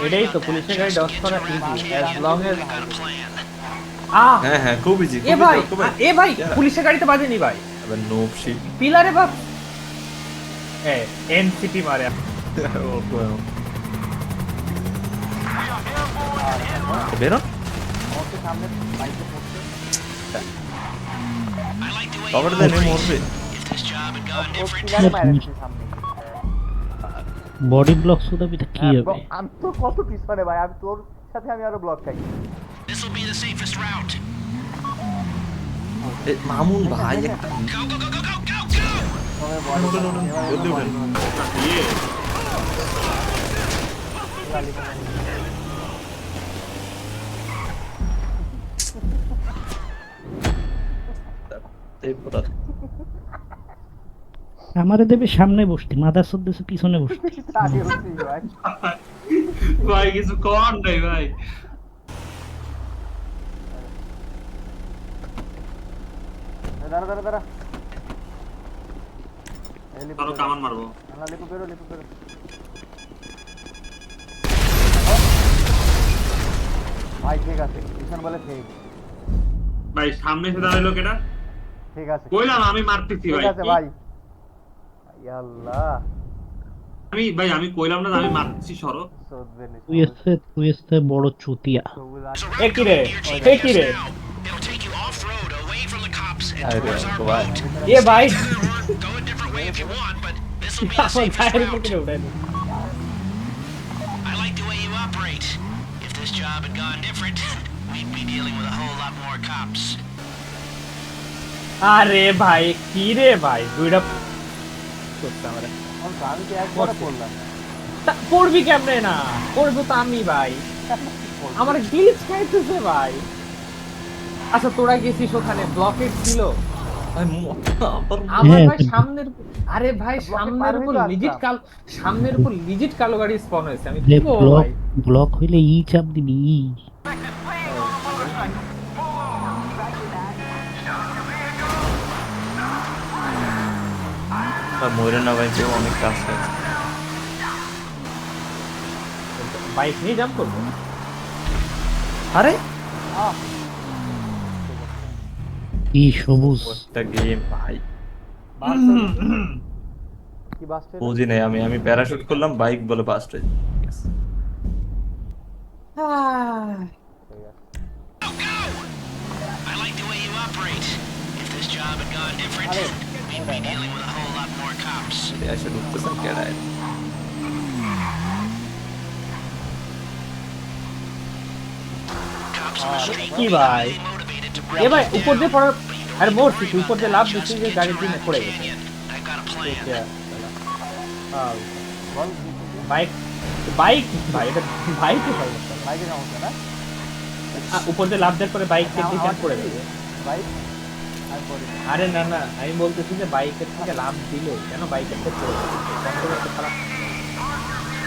এটাই তো পুলিশের গাড়ি ডস করা ইজি অ্যাজ লং এজ হ্যাঁ হ্যাঁ, খুব ইজি, এ খুব ইজি ভাই অক্টো ভাই। এ ভাই পুলিশের গাড়িতে বাজেনি ভাই আবার নোব শিট। পিলারে বা এ এনসিপি মারে বেরো কভার দেন, এ মরবে। বডি ব্লক সুদা পিটা কি হবে? আমি তো কত পিছনে ভাই, আমি তোর সাথে আমি আরো ব্লক খাই। মামুন ভাই একটা তবে বডি উঠেন, উঠেন, জলদি উঠেন। এরপর আর আমারে দেবে সামনে বসতি, মাদার সদ্দেশে পিছনে বসতি। আগে হচ্ছি ভাই। ভাই কিছু কর নাই ভাই। দাঁড়া দাঁড়া দাঁড়া, কারো কামান মারবো। লিপু বেরো লিপু বেরো। ভাই ঠিক আছে, কিষান বলে ঠিক। ভাই সামনে এসে দাঁড়াইলো কেটা? ঠিক আছে কইলাম আমি মারতেছি ঠিক ভাই। আছে ভাই। আল্লাহ আমি কইলাম না যে আমি মারতেছি, সরো। তুই এসে বড় চুতিয়া। এ কি রে এ কি রে আরে অক্টো ভাই এ ভাই আমার গায়ের উপর কেটে উঠে আরে ভাই কি রে ভাই দুইটা করতে আমারে আমি তো একবার করলাম। পড়বি কেমনে না পড়বো তো আমি ভাই আমার গ্লিচ খাইতেছে ভাই আচ্ছা তোরা গেছিস ওখানে ব্লকেট ছিল ভাই আবার আমার হ্যাঁ, ভাই সামনের আরে ভাই সামনের উপর পার হইতো লিজিট আচ্ছা। কাল সামনের উপর লিজিট কালো গাড়ি স্পন হয়েছে আমি যে কি বলবো ব্লক ভাই ব্লক হইলে ই চাপ দিবি ই। মরে না ভাই, কেউ অনেক কাজ আছে। বাইক নিয়ে জাম্প করবো আরে কি সবুজ। একটা গেম ভাই, কি বাসটা বুঝি নাই। আমি প্যারাশুট করলাম, বাইক বলে বাস্ট হয়ে গেছে। এসে ঢুকতেছেন কেডায়। কি ভাই এ ভাই উপর দিয়ে পড়ার আরে মরছি তুই উপর দিয়ে লাভ দিচ্ছিস যে গাড়ির দিনে পড়ে গেছে বল বাইক বাইক ভাই এটা বাইকে ভাই বাইকে সমস্যা না উপর দিয়ে লাভ দেওয়ার পরে বাইক থেকে ডিসেন্ট করে দেবে বাইক আমি করি না। আরে না না আমি বলতেছি যে বাইকের থেকে লাভ দিল কেন বাইকের থেকে পড়ে গেছে কন্ট্রোল তো খারাপ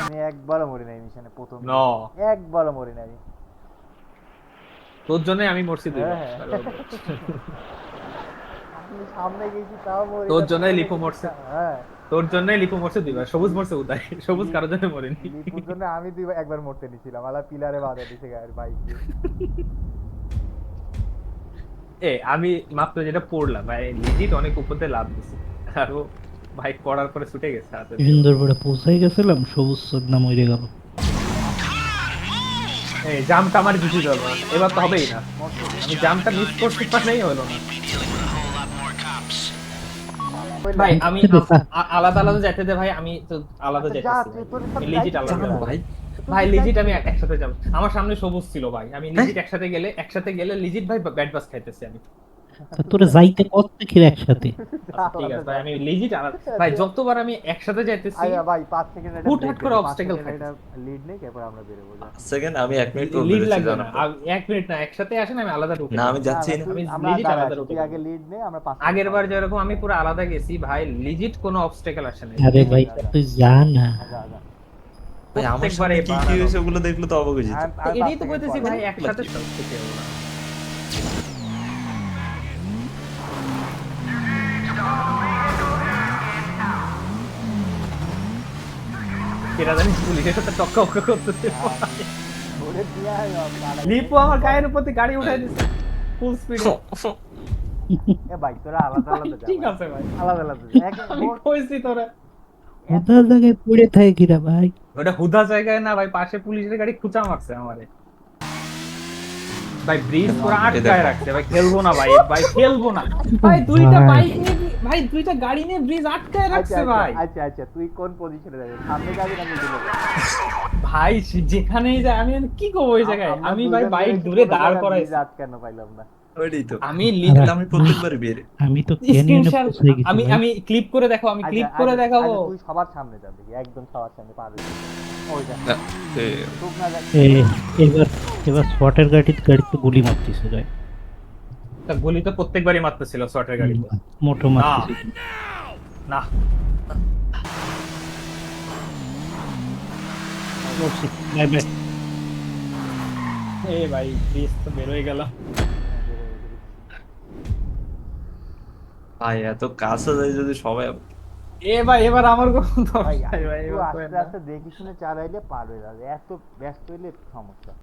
আমি একবারও মরি নাই মিশনে প্রথম ন একবারও মরি নাই। তোর জন্য আমি মরছি দুইবার হ্যাঁ। আমি সামনে গেছি তাও মরি তোর না, জন্যই পিছনে লিপু গেছি মরছে। হ্যাঁ তোর জন্যই লিপু মরছে দুইবার সবুজ মরছে উদয় সবুজ কারোর জন্য মরেনি লিপুর জন্য আমি একবার মরতে নিছিলাম, আলা পিলারে বাধা দিছে গায়ের বাইক দিয়ে। এ আমি মাত্র যেটা পড়লাম ভাই লিজিট অনেক উপর দিয়ে লাভ দিছে আর ও বাইক পড়ার পরে ছুটে গেছে হাতে সুন্দর করে পৌঁছাই গেছিলাম, সবুজ সদনা মরে গেল। এই জামটা আমার কিছু যাবে না এবার তো হবেই না আমি জামটা মিস করতে পারলেই হলো না ভাই আমি আলাদা আলাদা যেতে দে ভাই আমি তো আলাদা আচ্ছা, যা, যেতেছি তুই তোর আমি সাথে লিজিট যাইতে আলাদা দে যাবো। ভাই ভাই লিজিট আমি একসাথে যাব আমার সামনে সবুজ ছিল ভাই আমি লিজিট একসাথে গেলে লিজিট ভাই ব্যাট বাস খাইতেছি আমি তা তোরে যাইতে কত থেকে একসাথে? আচ্ছা, ঠিক আছে ভাই আমি লিজিট ভাই যতবার আমি একসাথে যাইতেছি আইয়া ভাই 5 সেকেন্ড এটা হুটহাট করে obstacle এটা লিড নেই, এরপর আমরা বের হবো। যা। সেকেন্ড আমি 1 মিনিট পর লিড বেরোচ্ছি, লাগবে জানো না তো। এক মিনিট না একসাথে আসেন আমি আলাদা ঢুকে না, যাবো। আমি যাচ্ছি না। তুই- আমি আমরা legit দাঁড়ায় আলাদা আছি, ঢুকে তুই যাবো। আগে লিড নে, আমরা 5 আগের বার যেরকম আমি পুরো আলাদা গেছি ভাই লিজিট কোনো অবস্টেকেল আসে না আরে ভাই তুই যা না। যা যা ভাই আমার প্রত্যেকবারে সামনে কি কি হয়েছে ওগুলো দেখলে তো অবাক হয়ে যেত। এটাই তো কইতেছি ভাই একসাথে সব থেকে হলো না কেরা জানি পুলিশের সাথে টক্কা উক্কা করতেছে ধরে দিয়ে পালাই। লিপু আমার গায়ের উপর দিয়ে গাড়ি উঠাই দিচ্ছে ফুল স্পিডে। এ ভাই তোরা আলাদা আলাদা যা ঠিক ভাই। আছে ভাই, আলাদা আলাদা যা। আমি কইছি তোরা কোথাও জায়গায় পড়ে থাকে কিরা ভাই। ওটা হুদা জায়গায় না ভাই, পাশে পুলিশের গাড়ি খুঁচা মারছে আমারে ভাই। ব্রিজ পুরো আটকায় রাখছে ভাই, খেলবো না ভাই, ভাই খেলবো না ভাই। দুইটা ভাই। বাইক নিয়ে ভাই, দুইটা গাড়ি নিয়ে ব্রিজ আটকায় আচ্ছা রাখছে ভাই। আচ্ছা আচ্ছা তুই কোন পজিশনে যাবি? সামনে যাবি না মিডলে যাবি? ভাই যেখানেই যায় আমি কি করবো ওই জায়গায়? আমরা আমি ভাই দুজন বাইক মিলে দূরে কোনো দাঁড় জায়গায় করাইছি। ব্রিজ আটকানো পাইলাম না। ওইটাই তো আমি আমি প্রত্যেকবারই বের আমি তো ক্যানিয়নে স্ক্রিনশট পৌঁছে গেছি আমি ভাই। আমি ক্লিপ করে দেখো, আমি আচ্ছা, ক্লিপ করে আচ্ছা, দেখাবো। আচ্ছা, তুই সবার সামনে যা দেখি, একদম সবার সামনে পার হয়ে যাবি। ওই যা চুপ না যা। এবার এবার শর্টের গাড়িতে গুলি মারতেছে ভাই। তা গুলি তো প্রত্যেকবারই মারতেছিল শর্টের গাড়িতে। মোটো মারতেছে। না বাই বাই। এ ভাই ব্রিজ তো বের হয়ে গেল। ভাই এত কাছে যায় যদি সবাই এ ভাই এবার আমার কোনো দরকার ভাই নাই ভাই, একটু এবার আস্তে করেন না। আস্তে দেখে শুনে চালাইলে পার হয়ে যাবে, এত ব্যস্ত হইলে সমস্যা।